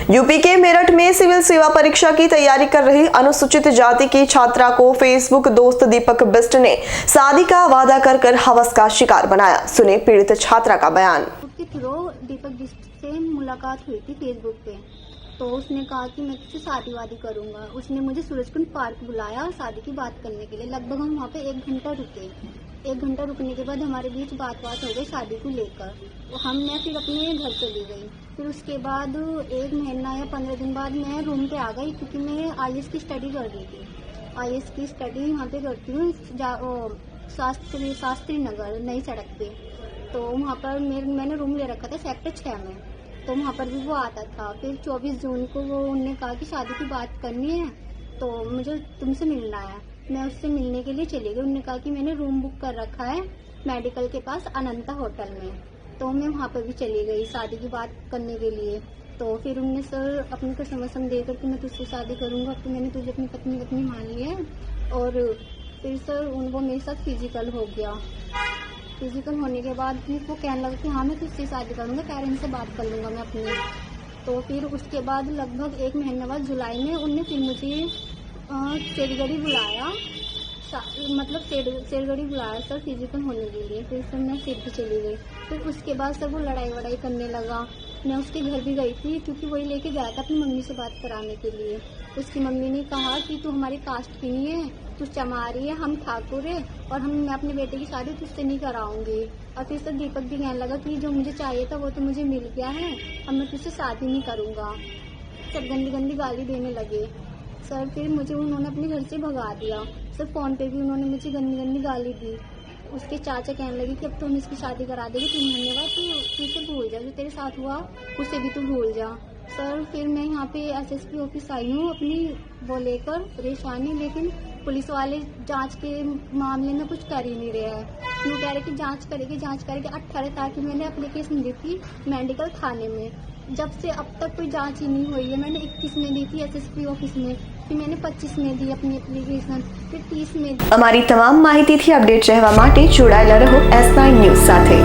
UP के मेरठ में civil सेवा परीक्षा की तैयारी कर रही अनुसूचित जाति की छात्रा को फेसबुक दोस्त दीपक बिष्ट ने शादी का वादा कर हवस का शिकार बनाया। सुने पीड़ित छात्रा का बयान। उसके थ्रू दीपक बिष्ट से मुलाकात हुई थी फेसबुक पे, तो उसने कहा कि मैं तुझसे शादी वादी करूंगा। उसने मुझे सूरजकुंड पार्क बुलाया शादी की बात करने के लिए। लगभग हम वहाँ पे 1 घंटा रुके। 1 घंटा रुकने के बाद हमारे बीच बात हो गई शादी को लेकर। तो मैं फिर अपने घर चली गई। फिर उसके बाद 1 महीना या 15 दिन बाद मैं रूम पे आ गई, क्योंकि मैं IAS की स्टडी कर रही थी। IAS की स्टडी वहाँ पे करती हूँ शास्त्री नगर नई सड़क पे। तो वहाँ पर मैंने रूम ले रखा था सेक्टर 6 में, तो वहाँ पर भी वो आता था। फिर 24 जून को वो उन्होंने कहा कि शादी की बात करनी है, तो मुझे तुमसे मिलना है। मैं उससे मिलने के लिए चली गई। उन्होंने कहा कि मैंने रूम बुक कर रखा है मेडिकल के पास अनंता होटल में, तो मैं वहाँ पर भी चली गई शादी की बात करने के लिए। तो फिर उन्होंने सर अपनी कसम देकर कि मैं तुझसे शादी करूँगा, तो मैंने तुझे अपनी पत्नी मान लिया है। और फिर सर वो मेरे साथ फिजिकल हो गया। फिजिकल होने के बाद फिर वो कहने लगा कि हाँ मैं तुझसे शादी करूँगा, पेरेंट्स से बात कर लूँगा मैं अपनी। तो फिर उसके बाद लगभग 1 महीने बाद जुलाई में उनने फिर मुझे सेठगढ़ी बुलाया, मतलब सेठगढ़ी बुलाया सर फिजिकल होने के लिए। फिर सर मैं सिर भी चली गई। फिर उसके बाद सर वो लड़ाई वड़ाई करने लगा। मैं उसके घर भी गई थी, क्योंकि वही लेके गया था अपनी मम्मी से बात कराने के लिए। उसकी मम्मी ने कहा कि तू हमारी कास्ट की नहीं है, तू चमारी है, हम ठाकुर है, और मैं अपने बेटे की शादी तुझसे नहीं कराऊंगी। और फिर सर दीपक भी कहने लगा कि जो मुझे चाहिए था वो तो मुझे मिल गया है, अब मैं तुझसे शादी नहीं करूँगा। सब गंदी गाली देने लगे सर। फिर मुझे उन्होंने अपने घर से भगा दिया सर। फ़ोन पे भी उन्होंने मुझे गंदी गाली दी। उसके चाचा कहने लगे कि अब तो हम इसकी शादी करा देंगे, 3 महीने बाद तू इसे भूल जा, जो तेरे साथ हुआ उसे भी तू भूल जा। सर फिर मैं यहाँ पे SSP ऑफिस आई हूँ अपनी वो लेकर परेशानी, लेकिन पुलिस वाले जांच के मामले में कुछ कर ही नहीं रहे हैं। वो कह रहे कि जांच करेगी। 18 तारीख मैंने एप्लीकेशन दी थी मेडिकल थाने में, जब से अब तक कोई जांच ही नहीं हुई है। मैंने 21 में दी थी SSP ऑफिस में, फिर मैंने 25 में दी अपनी एप्लीकेशन, फिर 30 में दी। અમારી તમામ માહિતીથી અપડેટ રહેવા માટે જોડાયેલા રહો S9 ન્યૂઝ સાથે।